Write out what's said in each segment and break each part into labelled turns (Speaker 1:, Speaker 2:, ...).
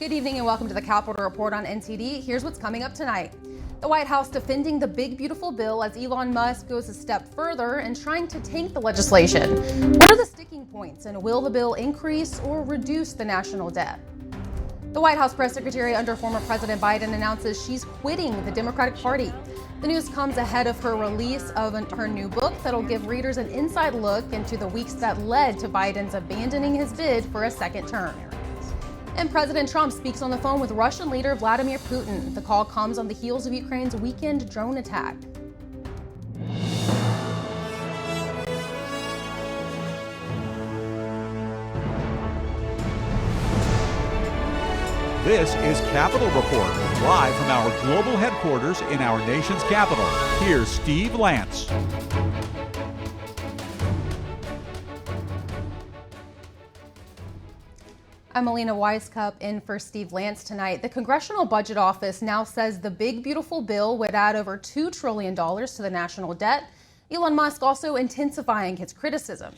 Speaker 1: Good evening and welcome to the Capitol Report on NTD. Here's what's coming up tonight. The White House defending the big, beautiful bill as Elon Musk goes a step further and trying to tank the legislation. What are the sticking points, and will the bill increase or reduce the national debt? The White House press secretary under former President Biden announces she's quitting the Democratic Party. The news comes ahead of her release of her new book that'll give readers an inside look into the weeks that led to Biden's abandoning his bid for a second term. And President Trump speaks on the phone with Russian leader Vladimir Putin. The call comes on the heels of Ukraine's weekend drone attack.
Speaker 2: This is Capitol Report, live from our global headquarters in our nation's capital. Here's Steve Lance.
Speaker 1: I'm Melina Weiskup in for Steve Lance tonight. The Congressional Budget Office now says the big, beautiful bill would add over $2 trillion to the national debt. Elon Musk also intensifying his criticism.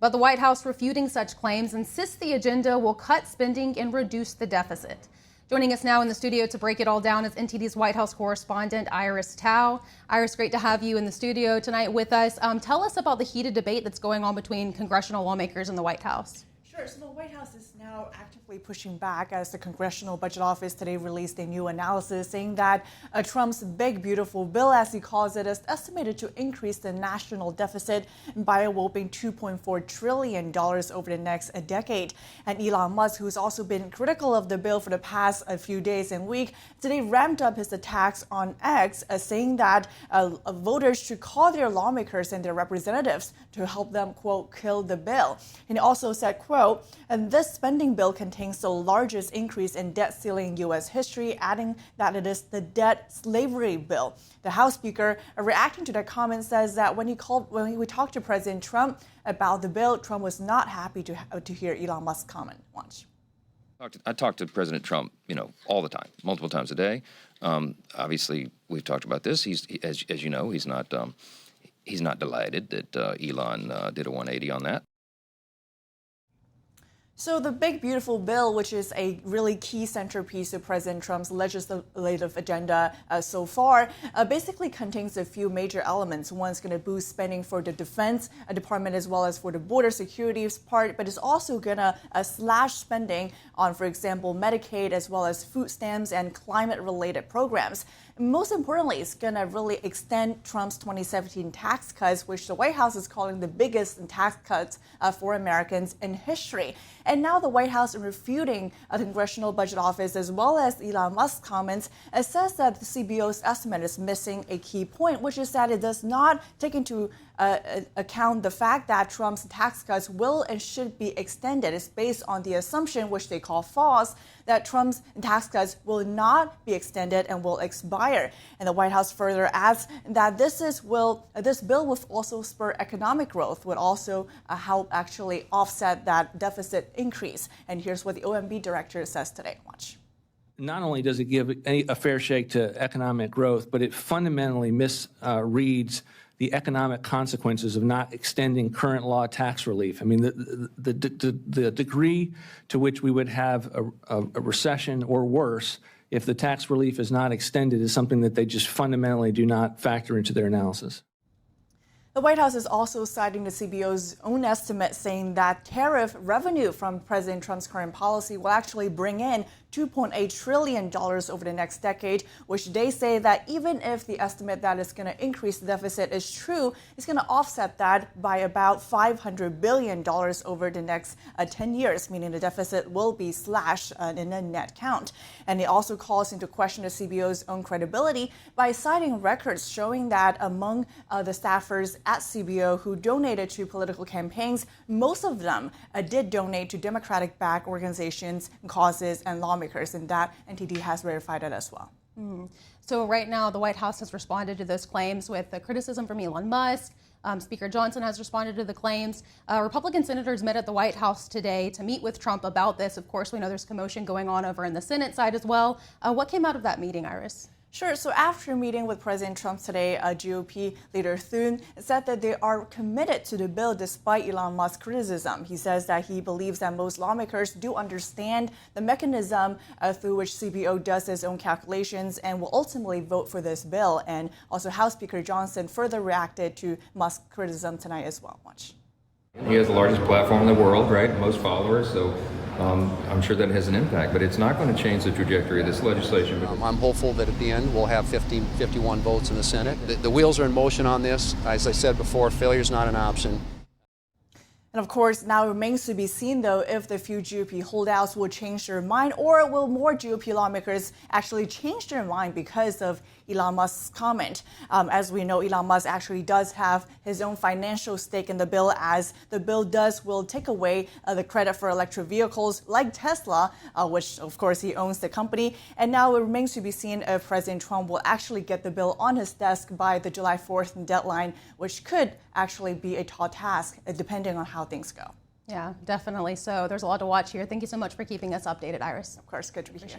Speaker 1: But the White House refuting such claims, insists the agenda will cut spending and reduce the deficit. Joining us now in the studio to break it all down is NTD's White House correspondent Iris Tao. Iris, great to have you in the studio tonight with us. Tell us about the heated debate that's going on between congressional lawmakers and the White House.
Speaker 3: Sure. So the White House is now actively pushing back as the Congressional Budget Office today released a new analysis saying that Trump's big, beautiful bill, as he calls it, is estimated to increase the national deficit by a whopping $2.4 trillion over the next decade. And Elon Musk, who's also been critical of the bill for the past few days and week, today ramped up his attacks on X, saying that voters should call their lawmakers and their representatives to help them, quote, kill the bill. And he also said, quote, and this spending bill contains the largest increase in debt ceiling in U.S. history, adding that it is the debt slavery bill. The House Speaker, reacting to that comment, says that when we talked to President Trump about the bill, Trump was not happy to hear Elon Musk's comment. Watch.
Speaker 4: I talk to President Trump, all the time, multiple times a day. Obviously, we've talked about this. As you know, he's not delighted that Elon did a 180 on that.
Speaker 3: So the big, beautiful bill, which is a really key centerpiece of President Trump's legislative agenda so far, basically contains a few major elements. One's going to boost spending for the Defense Department as well as for the border security part, but it's also going to slash spending on, for example, Medicaid as well as food stamps and climate-related programs. Most importantly, it's going to really extend Trump's 2017 tax cuts, which the White House is calling the biggest tax cuts for Americans in history. And now the White House, refuting the Congressional Budget Office as well as Elon Musk's comments, says that the CBO's estimate is missing a key point, which is that it does not take into account the fact that Trump's tax cuts will and should be extended. It's based on the assumption, which they call false, that Trump's tax cuts will not be extended and will expire. And the White House further adds that this bill will also spur economic growth, would also help actually offset that deficit increase. And here's what the OMB director says today. Watch.
Speaker 5: Not only does it give a fair shake to economic growth, but it fundamentally misreads the economic consequences of not extending current law tax relief. I mean, the degree to which we would have a recession or worse if the tax relief is not extended is something that they just fundamentally do not factor into their analysis.
Speaker 3: The White House is also citing the CBO's own estimate, saying that tariff revenue from President Trump's current policy will actually bring in $2.8 trillion over the next decade, which they say that even if the estimate that is going to increase the deficit is true, it's going to offset that by about $500 billion over the next 10 years, meaning the deficit will be slashed in a net count. And it also calls into question the CBO's own credibility by citing records showing that among the staffers at CBO who donated to political campaigns, most of them did donate to Democratic-backed organizations, causes, and lawmakers, and that NTD has verified it as well.
Speaker 1: So right now, the White House has responded to those claims with the criticism from Elon Musk. Speaker Johnson has responded to the claims. Republican senators met at the White House today to meet with Trump about this. Of course, we know there's commotion going on over in the Senate side as well. What came out of that meeting, Iris?
Speaker 3: Sure. So after meeting with President Trump today, GOP leader Thune said that they are committed to the bill despite Elon Musk's criticism. He says that he believes that most lawmakers do understand the mechanism through which CBO does its own calculations and will ultimately vote for this bill. And also House Speaker Johnson further reacted to Musk's criticism tonight as well. Watch.
Speaker 6: He has the largest platform in the world, right? Most followers, so I'm sure that has an impact, but it's not going to change the trajectory of this legislation.
Speaker 7: I'm hopeful that at the end we'll have 51 votes in the Senate. The wheels are in motion on this. As I said before, failure is not an option.
Speaker 3: And of course, now it remains to be seen, though, if the few GOP holdouts will change their mind, or will more GOP lawmakers actually change their mind because of Elon Musk's comment. As we know, Elon Musk actually does have his own financial stake in the bill, as the bill will take away the credit for electric vehicles like Tesla, which of course he owns the company. And now it remains to be seen if President Trump will actually get the bill on his desk by the July 4th deadline, which could actually be a tall task depending on how things go.
Speaker 1: Yeah, definitely. So there's a lot to watch here. Thank you so much for keeping us updated, Iris.
Speaker 3: Of course, good to be here.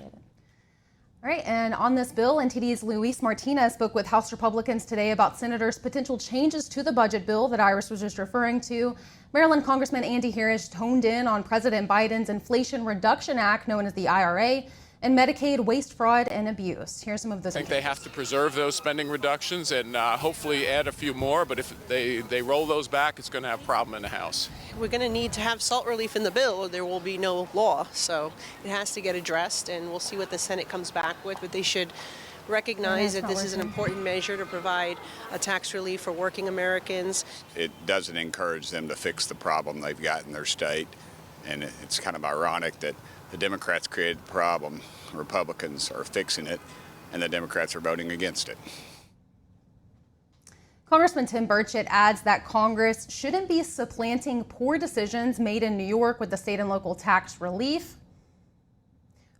Speaker 1: All right, and on this bill, NTD's Luis Martinez spoke with House Republicans today about senators' potential changes to the budget bill that Iris was just referring to. Maryland Congressman Andy Harris honed in on President Biden's Inflation Reduction Act, known as the IRA, and Medicaid waste, fraud, and abuse. Here's some of those.
Speaker 8: I think they have to preserve those spending reductions and hopefully add a few more, but if they roll those back, it's going to have a problem in the House.
Speaker 9: We're going to need to have salt relief in the bill or there will be no law. So it has to get addressed, and we'll see what the Senate comes back with. But they should recognize that this is an important measure to provide a tax relief for working Americans.
Speaker 10: It doesn't encourage them to fix the problem they've got in their state. And it's kind of ironic that the Democrats created the problem, Republicans are fixing it, and the Democrats are voting against it.
Speaker 1: Congressman Tim Burchett adds that Congress shouldn't be supplanting poor decisions made in New York with the state and local tax relief.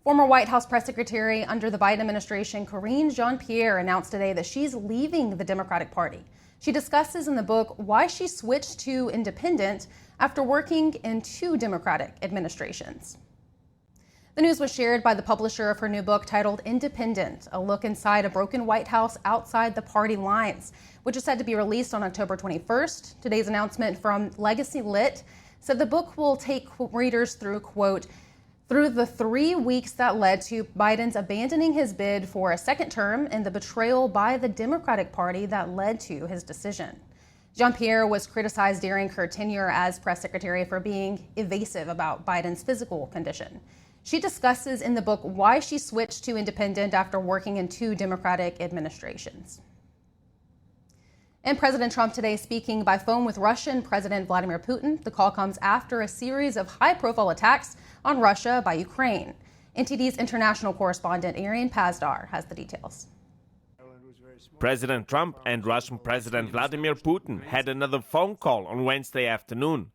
Speaker 1: Former White House press secretary under the Biden administration, Karine Jean-Pierre, announced today that she's leaving the Democratic Party. She discusses in the book why she switched to independent after working in 2 Democratic administrations. The news was shared by the publisher of her new book titled Independent, a look inside a broken White House outside the party lines, which is said to be released on October 21st. Today's announcement from Legacy Lit said the book will take readers through, quote, through the 3 weeks that led to Biden's abandoning his bid for a second term and the betrayal by the Democratic Party that led to his decision. Jean-Pierre was criticized during her tenure as press secretary for being evasive about Biden's physical condition. She discusses in the book why she switched to independent after working in 2 Democratic administrations. And President Trump today speaking by phone with Russian President Vladimir Putin. The call comes after a series of high-profile attacks on Russia by Ukraine. NTD's international correspondent Arian Pasdar has the details.
Speaker 11: President Trump and Russian President Vladimir Putin had another phone call on Wednesday afternoon.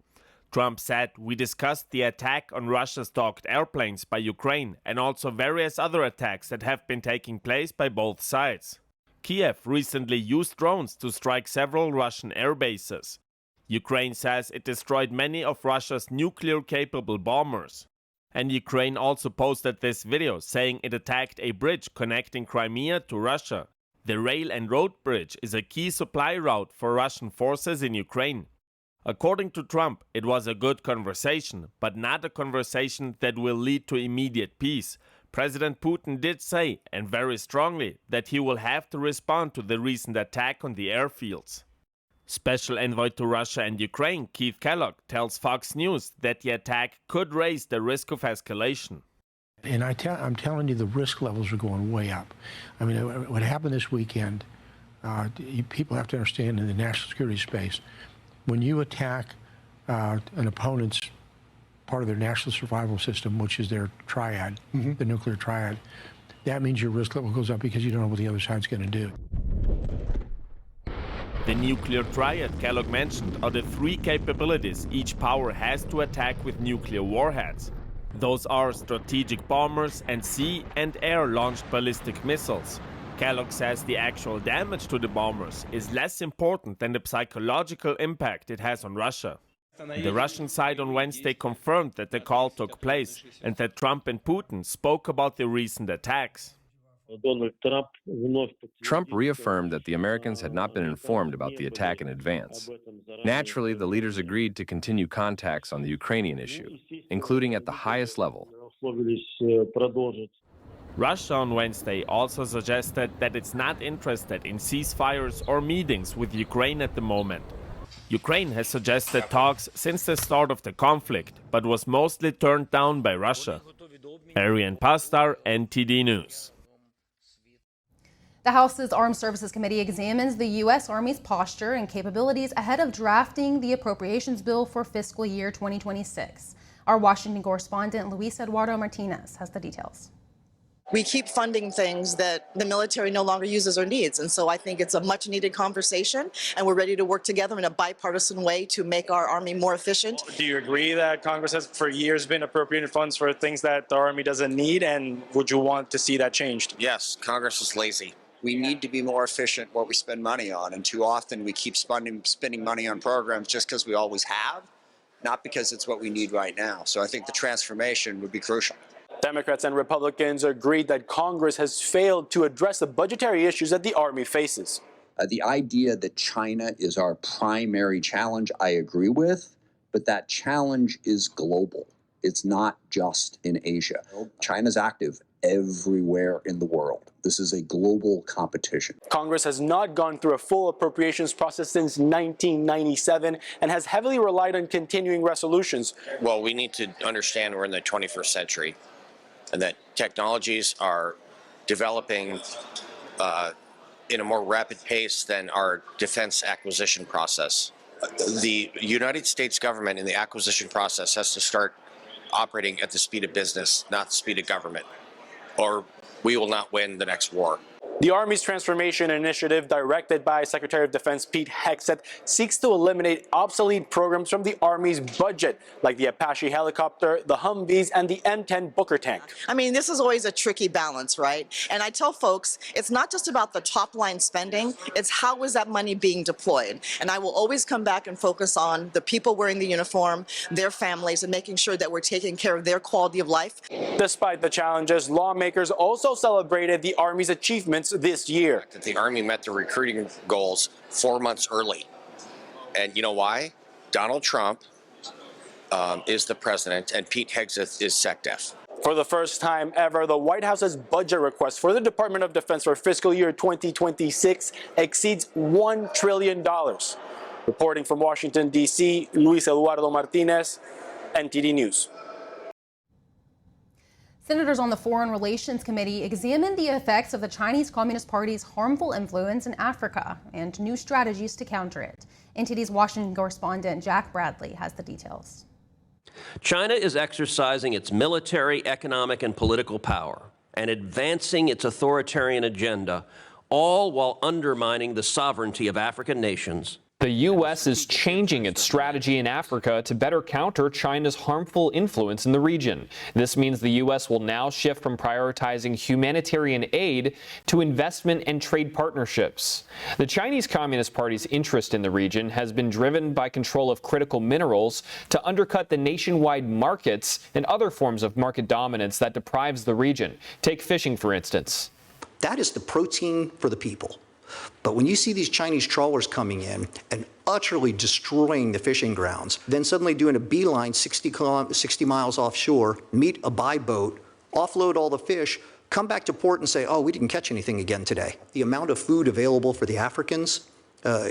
Speaker 11: Trump said, "We discussed the attack on Russia's docked airplanes by Ukraine and also various other attacks that have been taking place by both sides." Kiev recently used drones to strike several Russian air bases. Ukraine says it destroyed many of Russia's nuclear-capable bombers. And Ukraine also posted this video saying it attacked a bridge connecting Crimea to Russia. The rail and road bridge is a key supply route for Russian forces in Ukraine. According to Trump, it was a good conversation, but not a conversation that will lead to immediate peace. President Putin did say, and very strongly, that he will have to respond to the recent attack on the airfields. Special envoy to Russia and Ukraine, Keith Kellogg, tells Fox News that the attack could raise the risk of escalation.
Speaker 12: And I'm telling you, the risk levels are going way up. I mean, what happened this weekend, people have to understand in the national security space, when you attack an opponent's part of their national survival system, which is their triad, the nuclear triad, that means your risk level goes up because you don't know what the other side's going to do.
Speaker 11: The nuclear triad Kellogg mentioned are the 3 capabilities each power has to attack with nuclear warheads. Those are strategic bombers and sea and air-launched ballistic missiles. Kellogg says the actual damage to the bombers is less important than the psychological impact it has on Russia. The Russian side on Wednesday confirmed that the call took place and that Trump and Putin spoke about the recent attacks.
Speaker 13: Trump reaffirmed that the Americans had not been informed about the attack in advance. Naturally, the leaders agreed to continue contacts on the Ukrainian issue, including at the highest level.
Speaker 11: Russia on Wednesday also suggested that it's not interested in ceasefires or meetings with Ukraine at the moment. Ukraine has suggested talks since the start of the conflict, but was mostly turned down by Russia. Arian Pasdar, NTD News.
Speaker 1: The House's Armed Services Committee examines the U.S. Army's posture and capabilities ahead of drafting the appropriations bill for fiscal year 2026. Our Washington correspondent Luis Eduardo Martinez has the details.
Speaker 14: We keep funding things that the military no longer uses or needs. And so I think it's a much needed conversation, and we're ready to work together in a bipartisan way to make our Army more efficient.
Speaker 15: Do you agree that Congress has for years been appropriating funds for things that the Army doesn't need, and would you want to see that changed?
Speaker 16: Yes, Congress is lazy. We need to be more efficient what we spend money on, and too often we keep spending money on programs just because we always have, not because it's what we need right now. So I think the transformation would be crucial.
Speaker 15: Democrats and Republicans agreed that Congress has failed to address the budgetary issues that the Army faces.
Speaker 17: The idea that China is our primary challenge, I agree with, but that challenge is global. It's not just in Asia. China's active everywhere in the world. This is a global competition.
Speaker 15: Congress has not gone through a full appropriations process since 1997 and has heavily relied on continuing resolutions.
Speaker 16: Well, we need to understand we're in the 21st century and that technologies are developing in a more rapid pace than our defense acquisition process. The United States government in the acquisition process has to start operating at the speed of business, not the speed of government, or we will not win the next war.
Speaker 15: The Army's transformation initiative, directed by Secretary of Defense Pete Hegseth, seeks to eliminate obsolete programs from the Army's budget, like the Apache helicopter, the Humvees, and the M10 Booker tank.
Speaker 14: I mean, this is always a tricky balance, right? And I tell folks, it's not just about the top line spending, it's how is that money being deployed? And I will always come back and focus on the people wearing the uniform, their families, and making sure that we're taking care of their quality of life.
Speaker 15: Despite the challenges, lawmakers also celebrated the Army's achievements this year.
Speaker 16: That the Army met the recruiting goals 4 months early. And you know why? Donald Trump is the president and Pete Hegseth is SecDef.
Speaker 15: For the first time ever, the White House's budget request for the Department of Defense for fiscal year 2026 exceeds $1 trillion. Reporting from Washington, D.C., Luis Eduardo Martinez, NTD News.
Speaker 1: Senators on the Foreign Relations Committee examined the effects of the Chinese Communist Party's harmful influence in Africa and new strategies to counter it. NTD's Washington correspondent Jack Bradley has the details.
Speaker 18: China is exercising its military, economic, and political power and advancing its authoritarian agenda, all while undermining the sovereignty of African nations.
Speaker 19: The U.S. is changing its strategy in Africa to better counter China's harmful influence in the region. This means the U.S. will now shift from prioritizing humanitarian aid to investment and trade partnerships. The Chinese Communist Party's interest in the region has been driven by control of critical minerals to undercut the nationwide markets and other forms of market dominance that deprives the region. Take fishing, for instance.
Speaker 20: That is the protein for the people. But when you see these Chinese trawlers coming in and utterly destroying the fishing grounds, then suddenly doing a beeline 60 miles offshore, meet a buy boat, offload all the fish, come back to port and say, oh, we didn't catch anything again today. The amount of food available for the Africans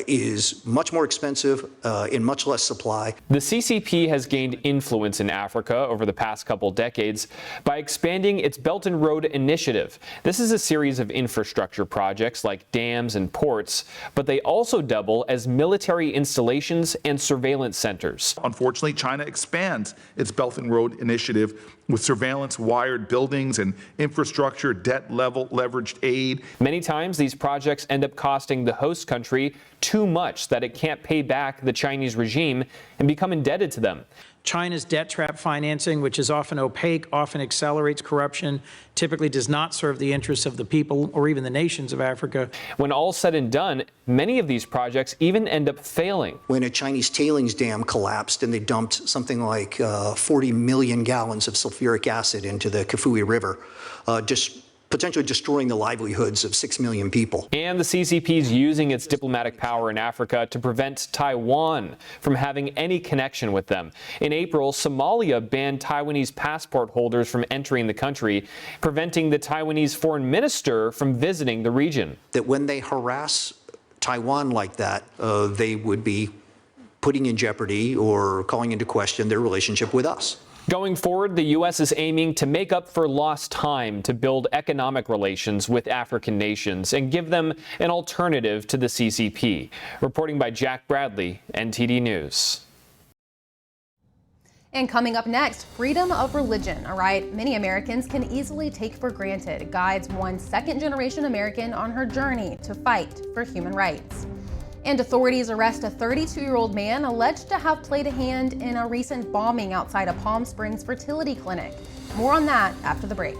Speaker 20: is much more expensive in much less supply.
Speaker 19: The CCP has gained influence in Africa over the past couple decades by expanding its Belt and Road Initiative. This is a series of infrastructure projects like dams and ports, but they also double as military installations and surveillance centers.
Speaker 21: Unfortunately, China expands its Belt and Road Initiative with surveillance, wired buildings, and infrastructure, debt-level leveraged aid.
Speaker 19: Many times, these projects end up costing the host country too much that it can't pay back the Chinese regime and become indebted to them.
Speaker 22: China's debt trap financing, which is often opaque, often accelerates corruption, typically does not serve the interests of the people or even the nations of Africa.
Speaker 19: When all's said and done, many of these projects even end up failing.
Speaker 20: When a Chinese tailings dam collapsed and they dumped something like 40 million gallons of sulfuric acid into the Kafue River, just potentially destroying the livelihoods of 6 million people.
Speaker 19: And the CCP is using its diplomatic power in Africa to prevent Taiwan from having any connection with them. In April, Somalia banned Taiwanese passport holders from entering the country, preventing the Taiwanese foreign minister from visiting the region.
Speaker 20: That when they harass Taiwan like that, they would be putting in jeopardy or calling into question their relationship with us.
Speaker 19: Going forward, the U.S. is aiming to make up for lost time to build economic relations with African nations and give them an alternative to the CCP. Reporting by Jack Bradley, NTD News.
Speaker 1: And coming up next, freedom of religion, a right many Americans can easily take for granted, guides one second-generation American on her journey to fight for human rights. And authorities arrest a 32-year-old man alleged to have played a hand in a recent bombing outside a Palm Springs fertility clinic. More on that after the break.